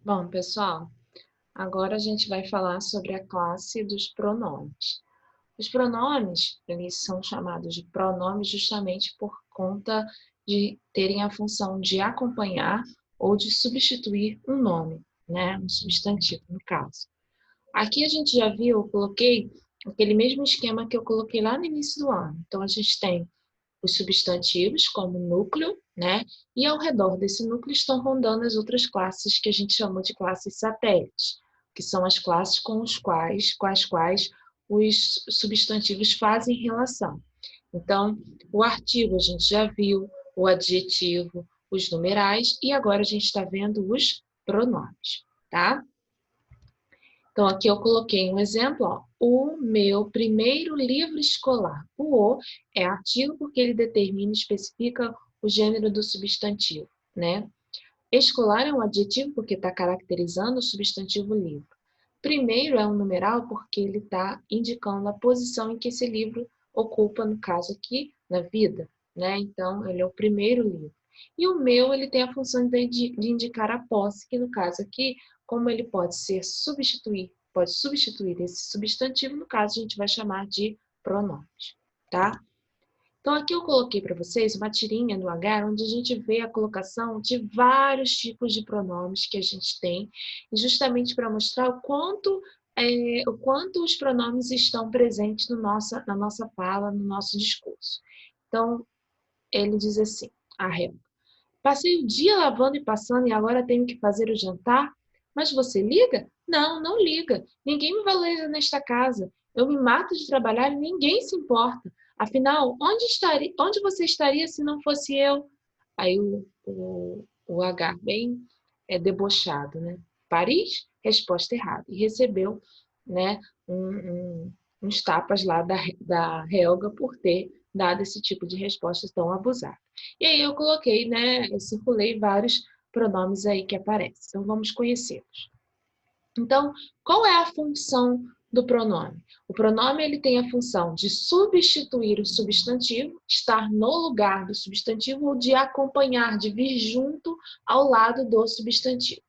Bom, pessoal, agora a gente vai falar sobre a classe dos pronomes. Os pronomes, eles são chamados de pronomes justamente por conta de terem a função de acompanhar ou de substituir um nome, né? Um substantivo, no caso. Aqui a gente já viu, eu coloquei aquele mesmo esquema que eu coloquei lá no início do ano. Então, a gente tem os substantivos como núcleo, né? E ao redor desse núcleo estão rondando as outras classes que a gente chama de classes satélites, que são as classes com as quais os substantivos fazem relação. Então, o artigo a gente já viu, o adjetivo, os numerais, e agora a gente está vendo os pronomes, tá? Então, aqui eu coloquei um exemplo, ó. O meu primeiro livro escolar. O é artigo porque ele determina e especifica o gênero do substantivo, né? Escolar é um adjetivo porque está caracterizando o substantivo livro. Primeiro é um numeral porque ele está indicando a posição em que esse livro ocupa, no caso aqui, na vida, né? Então, ele é o primeiro livro. E o meu, ele tem a função de indicar a posse, que no caso aqui, como ele pode substituir esse substantivo, no caso a gente vai chamar de pronomes, tá? Então, aqui eu coloquei para vocês uma tirinha no H, onde a gente vê a colocação de vários tipos de pronomes que a gente tem, e justamente para mostrar o quanto os pronomes estão presentes no na nossa fala, no nosso discurso. Então, ele diz assim, a Helga: passei o dia lavando e passando e agora tenho que fazer o jantar? Mas você liga? Não, não liga. Ninguém me valoriza nesta casa. Eu me mato de trabalhar e ninguém se importa. Afinal, onde você estaria se não fosse eu? Aí o H, bem debochado, né? Paris? Resposta errada. E recebeu, né, uns tapas lá da Helga por ter dado esse tipo de resposta tão abusada. E aí eu coloquei, né, eu circulei vários pronomes aí que aparecem. Então, vamos conhecê-los. Então, qual é a função do pronome? O pronome ele tem a função de substituir o substantivo, estar no lugar do substantivo ou de acompanhar, de vir junto ao lado do substantivo.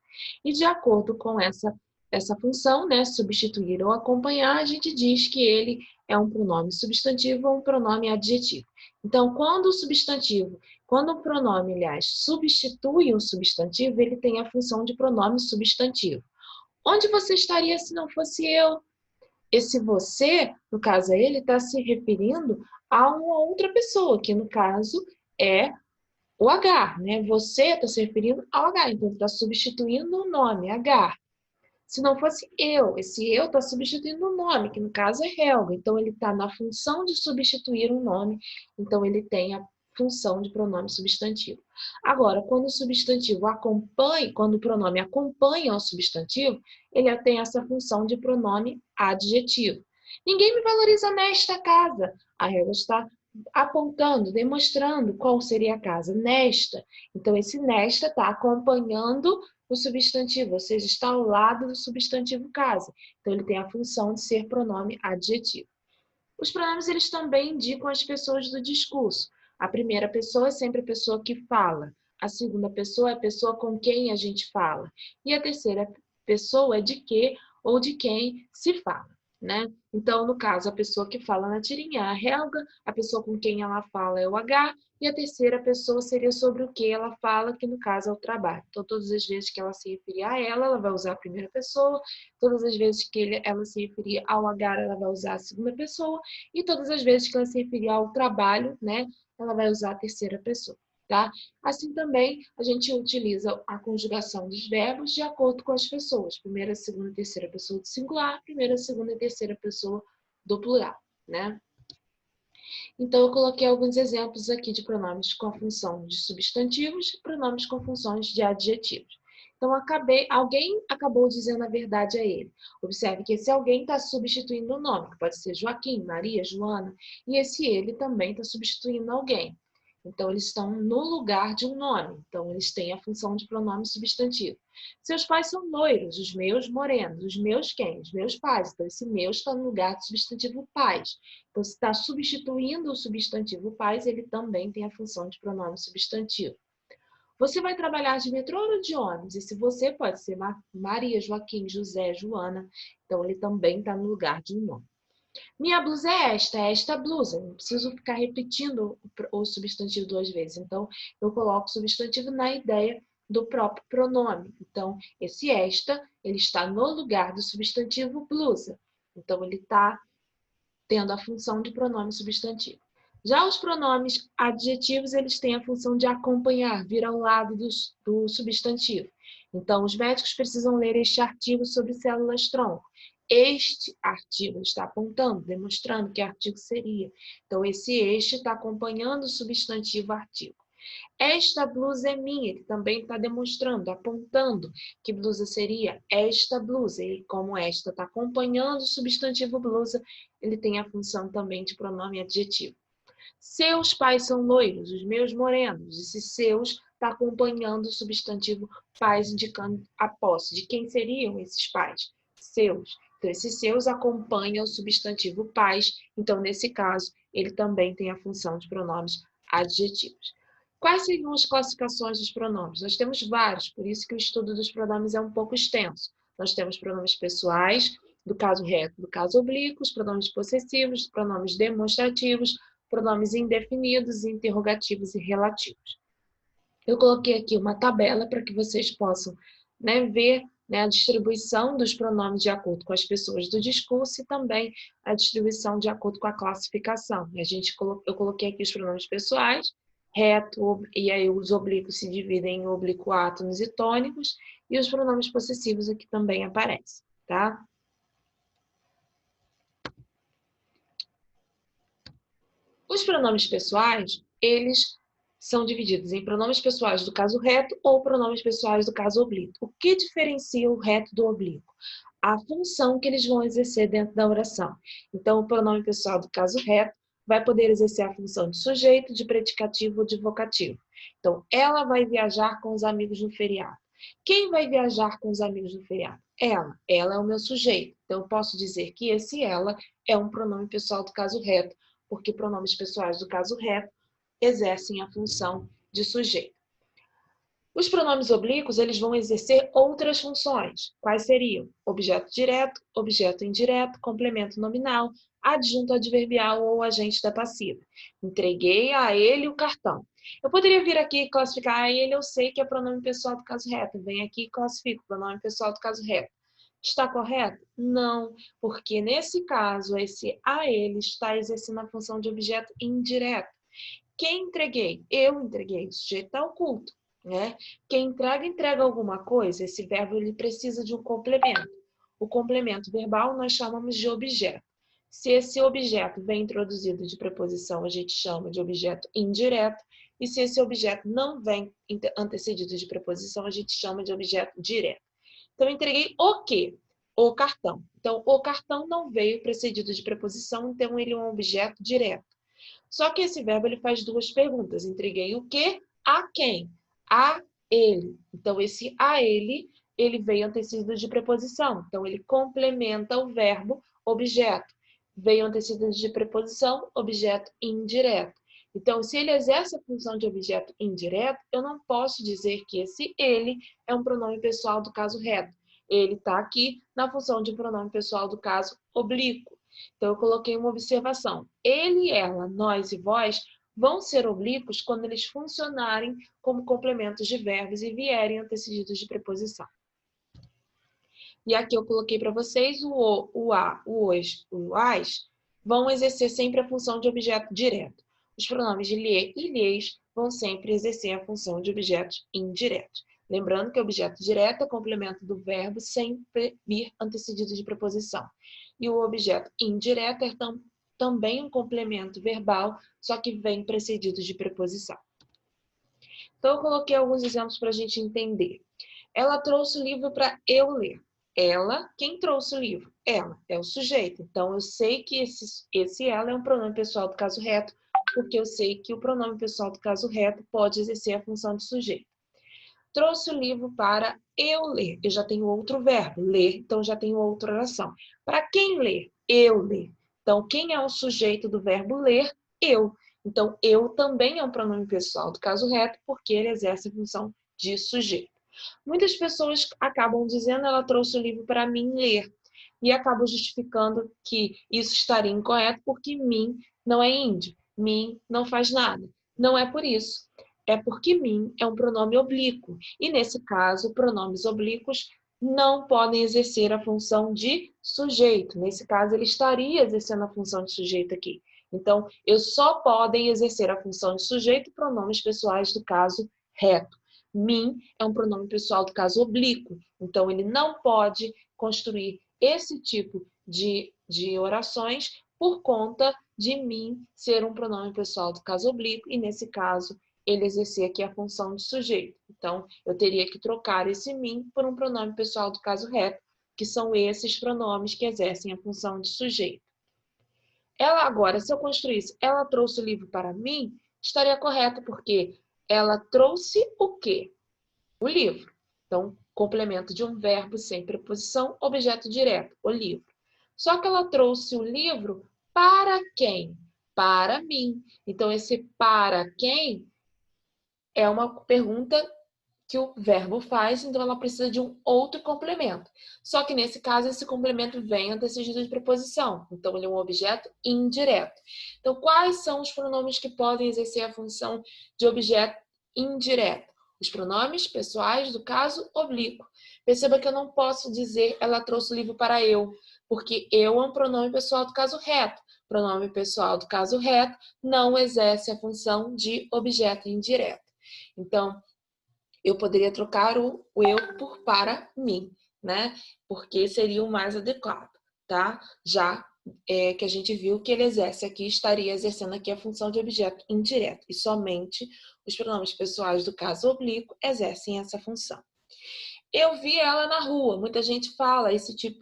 E de acordo com essa função, né, substituir ou acompanhar, a gente diz que ele é um pronome substantivo ou um pronome adjetivo. Então, quando o pronome, aliás, substitui um substantivo, ele tem a função de pronome substantivo. Onde você estaria se não fosse eu? Esse você, no caso ele, está se referindo a uma outra pessoa, que no caso é o H, né? Você está se referindo ao H, então está substituindo o nome, H. Se não fosse eu, esse eu está substituindo o nome, que no caso é Helga. Então, ele está na função de substituir um nome, então ele tem a função de pronome substantivo. Agora, quando o pronome acompanha o substantivo, ele tem essa função de pronome adjetivo. Ninguém me valoriza nesta casa. A Helga está apontando, demonstrando qual seria a casa nesta. Então, esse nesta está acompanhando o substantivo, ou seja, está ao lado do substantivo casa. Então, ele tem a função de ser pronome adjetivo. Os pronomes, eles também indicam as pessoas do discurso. A primeira pessoa é sempre a pessoa que fala. A segunda pessoa é a pessoa com quem a gente fala. E a terceira pessoa é de que ou de quem se fala, né? Então, no caso, a pessoa que fala na tirinha é a Helga, a pessoa com quem ela fala é o H, e a terceira pessoa seria sobre o que ela fala, que no caso é o trabalho. Então, todas as vezes que ela se referir a ela vai usar a primeira pessoa, todas as vezes que ela se referir ao H, ela vai usar a segunda pessoa, e todas as vezes que ela se referir ao trabalho, né, ela vai usar a terceira pessoa, tá? Assim também, a gente utiliza a conjugação dos verbos de acordo com as pessoas. Primeira, segunda e terceira pessoa do singular, primeira, segunda e terceira pessoa do plural, né? Então, eu coloquei alguns exemplos aqui de pronomes com a função de substantivos e pronomes com funções de adjetivos. Então, alguém acabou dizendo a verdade a ele. Observe que esse alguém está substituindo o nome, que pode ser Joaquim, Maria, Joana, e esse ele também está substituindo alguém. Então, eles estão no lugar de um nome. Então, eles têm a função de pronome substantivo. Seus pais são loiros, os meus morenos, os meus quem? Os meus pais. Então, esse meus está no lugar do substantivo pais. Então, se está substituindo o substantivo pais, ele também tem a função de pronome substantivo. Você vai trabalhar de metrô ou de ônibus? Esse você pode ser Maria, Joaquim, José, Joana. Então, ele também está no lugar de um nome. Minha blusa é esta blusa. Não preciso ficar repetindo o substantivo duas vezes. Então, eu coloco o substantivo na ideia do próprio pronome. Então, esse esta, ele está no lugar do substantivo blusa. Então, ele está tendo a função de pronome substantivo. Já os pronomes adjetivos, eles têm a função de acompanhar, vir ao lado do substantivo. Então, os médicos precisam ler este artigo sobre células-tronco. Este artigo está apontando, demonstrando que artigo seria. Então, esse este está acompanhando o substantivo artigo. Esta blusa é minha, ele também está demonstrando, apontando que blusa seria esta blusa. E como esta está acompanhando o substantivo blusa, ele tem a função também de pronome adjetivo. Seus pais são loiros, os meus morenos. Esse seus está acompanhando o substantivo pais, indicando a posse. De quem seriam esses pais? Seus. Então, esses seus acompanham o substantivo pais. Então, nesse caso, ele também tem a função de pronomes adjetivos. Quais seriam as classificações dos pronomes? Nós temos vários, por isso que o estudo dos pronomes é um pouco extenso. Nós temos pronomes pessoais, do caso reto, do caso oblíquo, os pronomes possessivos, pronomes demonstrativos, pronomes indefinidos, interrogativos e relativos. Eu coloquei aqui uma tabela para que vocês possam, ver, a distribuição dos pronomes de acordo com as pessoas do discurso e também a distribuição de acordo com a classificação. Eu coloquei aqui os pronomes pessoais, reto, e aí os oblíquos se dividem em obliquo-átonos e tônicos, e os pronomes possessivos aqui também aparecem, tá? Os pronomes pessoais, eles são divididos em pronomes pessoais do caso reto ou pronomes pessoais do caso oblíquo. O que diferencia o reto do oblíquo? A função que eles vão exercer dentro da oração. Então, o pronome pessoal do caso reto vai poder exercer a função de sujeito, de predicativo ou de vocativo. Então, ela vai viajar com os amigos no feriado. Quem vai viajar com os amigos no feriado? Ela. Ela é o meu sujeito. Então, eu posso dizer que esse ela é um pronome pessoal do caso reto, porque pronomes pessoais do caso reto exercem a função de sujeito. Os pronomes oblíquos, eles vão exercer outras funções. Quais seriam? Objeto direto, objeto indireto, complemento nominal, adjunto adverbial ou agente da passiva. Entreguei a ele o cartão. Eu poderia vir aqui e classificar a ele, eu sei que é pronome pessoal do caso reto. Venho aqui e classifico o pronome pessoal do caso reto. Está correto? Não, porque nesse caso, esse a ele está exercendo a função de objeto indireto. Quem entreguei? Eu entreguei. O sujeito está oculto, né? Quem entrega alguma coisa. Esse verbo ele precisa de um complemento. O complemento verbal nós chamamos de objeto. Se esse objeto vem introduzido de preposição, a gente chama de objeto indireto. E se esse objeto não vem antecedido de preposição, a gente chama de objeto direto. Então, eu entreguei o quê? O cartão. Então, o cartão não veio precedido de preposição, então ele é um objeto direto. Só que esse verbo ele faz duas perguntas. Entreguei o quê? A quem? A ele. Então, esse a ele veio antecedido de preposição. Então, ele complementa o verbo objeto. Veio antecedido de preposição, objeto indireto. Então, se ele exerce a função de objeto indireto, eu não posso dizer que esse ele é um pronome pessoal do caso reto. Ele está aqui na função de pronome pessoal do caso oblíquo. Então, eu coloquei uma observação. Ele, ela, nós e vós vão ser oblíquos quando eles funcionarem como complementos de verbos e vierem antecedidos de preposição. E aqui eu coloquei para vocês o a, o os, o as vão exercer sempre a função de objeto direto. Os pronomes de lhe e lhes vão sempre exercer a função de objetos indiretos. Lembrando que o objeto direto é complemento do verbo sempre vir antecedido de preposição. E o objeto indireto é também um complemento verbal, só que vem precedido de preposição. Então, eu coloquei alguns exemplos para a gente entender. Ela trouxe o livro para eu ler. Ela, quem trouxe o livro? Ela, é o sujeito. Então, eu sei que esse ela é um pronome pessoal do caso reto, porque eu sei que o pronome pessoal do caso reto pode exercer a função de sujeito. Trouxe o livro para eu ler. Eu já tenho outro verbo, ler, então já tenho outra oração. Para quem ler? Eu ler. Então, quem é o sujeito do verbo ler? Eu. Então, eu também é um pronome pessoal do caso reto, porque ele exerce a função de sujeito. Muitas pessoas acabam dizendo, ela trouxe o livro para mim ler, e acabam justificando que isso estaria incorreto, porque mim não é índio, mim não faz nada. Não é por isso. É porque mim é um pronome oblíquo, e nesse caso, pronomes oblíquos não podem exercer a função de sujeito. Nesse caso, ele estaria exercendo a função de sujeito aqui. Então, eu só podem exercer a função de sujeito pronomes pessoais do caso reto. Mim é um pronome pessoal do caso oblíquo, então ele não pode construir esse tipo de orações por conta de mim ser um pronome pessoal do caso oblíquo e, nesse caso, ele exercer aqui a função de sujeito. Então, eu teria que trocar esse mim por um pronome pessoal do caso reto, que são esses pronomes que exercem a função de sujeito. Ela agora, se eu construísse, ela trouxe o livro para mim, estaria correto, porque ela trouxe o quê? O livro. Então, complemento de um verbo sem preposição, objeto direto, o livro. Só que ela trouxe o livro para quem? Para mim. Então, esse para quem é uma pergunta que o verbo faz, então ela precisa de um outro complemento. Só que nesse caso, esse complemento vem antecedido de preposição. Então, ele é um objeto indireto. Então, quais são os pronomes que podem exercer a função de objeto indireto? Os pronomes pessoais do caso oblíquo. Perceba que eu não posso dizer ela trouxe o livro para eu, porque eu é um pronome pessoal do caso reto. Pronome pessoal do caso reto não exerce a função de objeto indireto. Então, eu poderia trocar o eu por para mim, né? Porque seria o mais adequado, tá? Já que a gente viu que ele exerce aqui, estaria exercendo aqui a função de objeto indireto. E somente os pronomes pessoais do caso oblíquo exercem essa função. Eu vi ela na rua. Muita gente fala esse tipo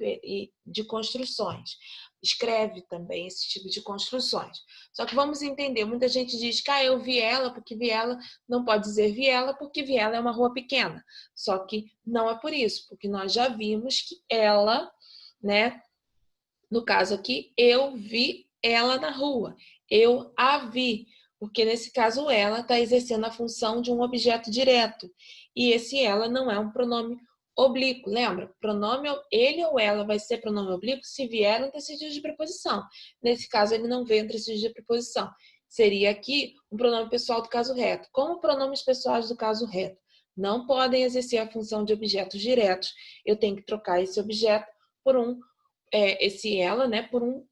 de construções. Escreve também esse tipo de construções. Só que vamos entender, muita gente diz que eu vi ela, porque vi ela, não pode dizer vi ela, porque vi ela é uma rua pequena. Só que não é por isso, porque nós já vimos que ela, né? No caso aqui, eu vi ela na rua. Eu a vi, porque nesse caso ela está exercendo a função de um objeto direto. E esse ela não é um pronome oblíquo, lembra? Pronome ele ou ela vai ser pronome oblíquo se vier antecedido de preposição. Nesse caso, ele não veio antecedido de preposição. Seria aqui um pronome pessoal do caso reto. Como pronomes pessoais do caso reto não podem exercer a função de objetos diretos, eu tenho que trocar esse objeto por esse ela, né, por um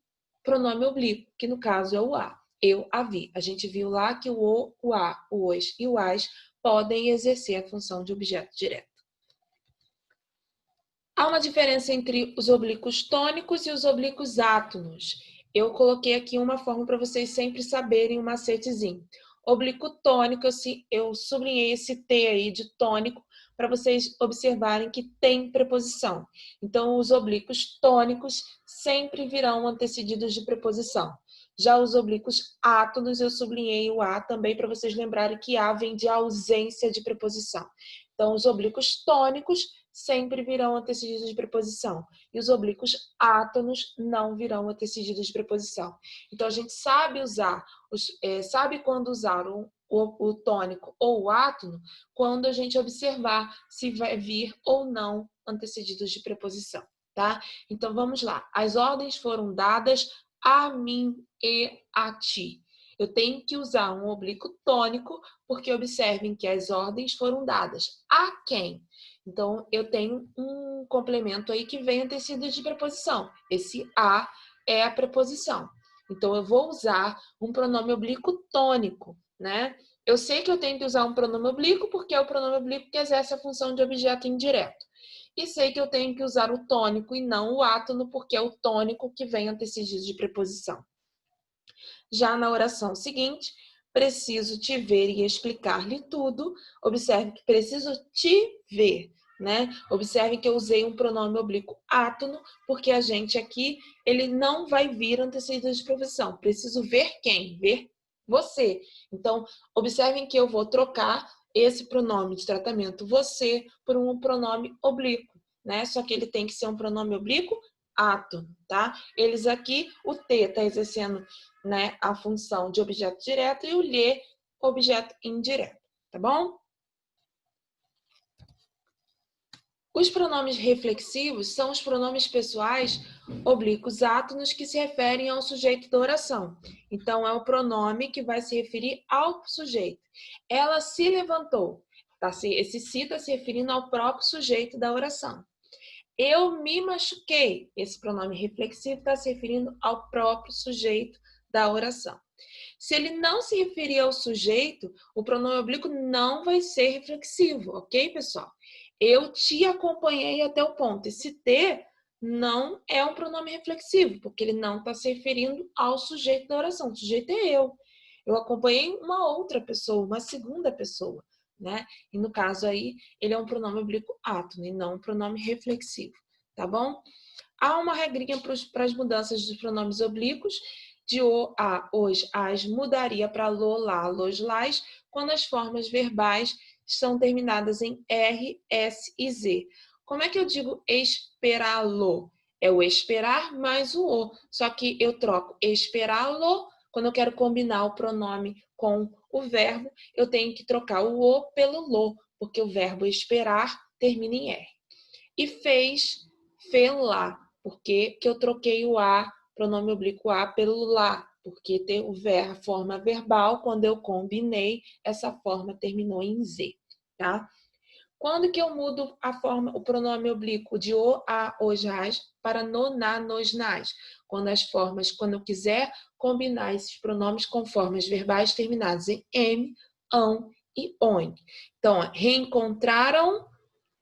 pronome oblíquo, que no caso é o a. Eu a vi. A gente viu lá que o a, o os e o as podem exercer a função de objeto direto. Há uma diferença entre os oblíquos tônicos e os oblíquos átonos. Eu coloquei aqui uma forma para vocês sempre saberem um macetezinho. Oblíquo tônico, eu sublinhei esse T aí de tônico para vocês observarem que tem preposição. Então, os oblíquos tônicos sempre virão antecedidos de preposição. Já os oblíquos átonos, eu sublinhei o A também para vocês lembrarem que A vem de ausência de preposição. Então, os oblíquos tônicos sempre virão antecedidos de preposição. E os oblíquos átonos não virão antecedidos de preposição. Então, a gente sabe usar, sabe quando usar o tônico ou o átono, quando a gente observar se vai vir ou não antecedidos de preposição, tá? Então, vamos lá. As ordens foram dadas a mim e a ti. Eu tenho que usar um oblíquo tônico, porque observem que as ordens foram dadas a quem? Então, eu tenho um complemento aí que vem antecedido de preposição. Esse a é a preposição. Então, eu vou usar um pronome oblíquo tônico, né? Eu sei que eu tenho que usar um pronome oblíquo porque é o pronome oblíquo que exerce a função de objeto indireto. E sei que eu tenho que usar o tônico e não o átono porque é o tônico que vem antecedido de preposição. Já na oração seguinte, preciso te ver e explicar-lhe tudo. Observe que preciso te ver, né? Observe que eu usei um pronome oblíquo átono, porque a gente aqui, ele não vai vir antecedido de preposição. Preciso ver quem? Ver você. Então, observem que eu vou trocar esse pronome de tratamento você por um pronome oblíquo, né? Só que ele tem que ser um pronome oblíquo átono, tá? Eles aqui, o T está exercendo né, a função de objeto direto e o lhe, objeto indireto, tá bom? Os pronomes reflexivos são os pronomes pessoais oblíquos átonos que se referem ao sujeito da oração. Então, é o pronome que vai se referir ao sujeito. Ela se levantou. Esse se está se referindo ao próprio sujeito da oração. Eu me machuquei. Esse pronome reflexivo está se referindo ao próprio sujeito da oração. Se ele não se referir ao sujeito, o pronome oblíquo não vai ser reflexivo, ok, pessoal? Eu te acompanhei até o ponto. Esse te não é um pronome reflexivo, porque ele não está se referindo ao sujeito da oração. O sujeito é eu. Eu acompanhei uma outra pessoa, uma segunda pessoa, né? E no caso aí, ele é um pronome oblíquo átono e não um pronome reflexivo, tá bom? Há uma regrinha para as mudanças dos pronomes oblíquos. De o, a, os, as mudaria para lo, lá, los, las, quando as formas verbais são terminadas em R, S e Z. Como é que eu digo esperá-lo? É o esperar mais o o. Só que eu troco esperá-lo, quando eu quero combinar o pronome com o verbo, eu tenho que trocar o o pelo lo, porque o verbo esperar termina em R. E fez, fê-lá, porque eu troquei o a, pronome oblíquo a, pelo lá, porque tem a forma verbal, quando eu combinei, essa forma terminou em Z, tá? Quando que eu mudo a forma, o pronome oblíquo de o, a, os, as para no, na, nos, nas? Quando eu quiser combinar esses pronomes com formas verbais terminadas em m, ão e on. Então, reencontraram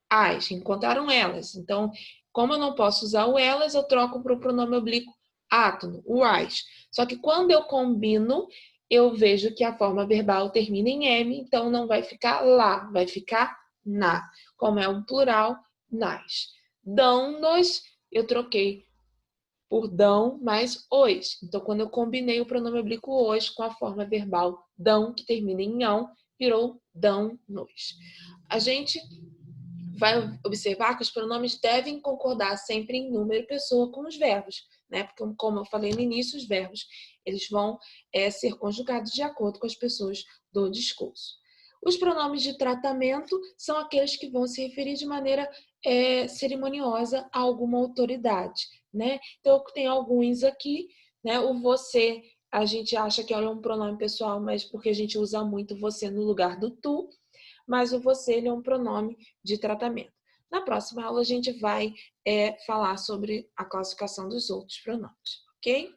as, encontraram elas. Então, como eu não posso usar o elas, eu troco para o pronome oblíquo átono, o as. Só que quando eu combino, eu vejo que a forma verbal termina em M, então não vai ficar lá, vai ficar na. Como é um plural, nas. Dão-nos, eu troquei por dão mais os. Então, quando eu combinei o pronome oblíquo os com a forma verbal dão, que termina em ão, virou dão-nos. A gente vai observar que os pronomes devem concordar sempre em número e pessoa com os verbos, né? Porque, como eu falei no início, os verbos eles vão ser conjugados de acordo com as pessoas do discurso. Os pronomes de tratamento são aqueles que vão se referir de maneira cerimoniosa a alguma autoridade, né? Então, eu tenho alguns aqui, né? O você, a gente acha que é um pronome pessoal, mas porque a gente usa muito você no lugar do tu, mas o você ele é um pronome de tratamento. Na próxima aula, a gente vai falar sobre a classificação dos outros pronomes, ok?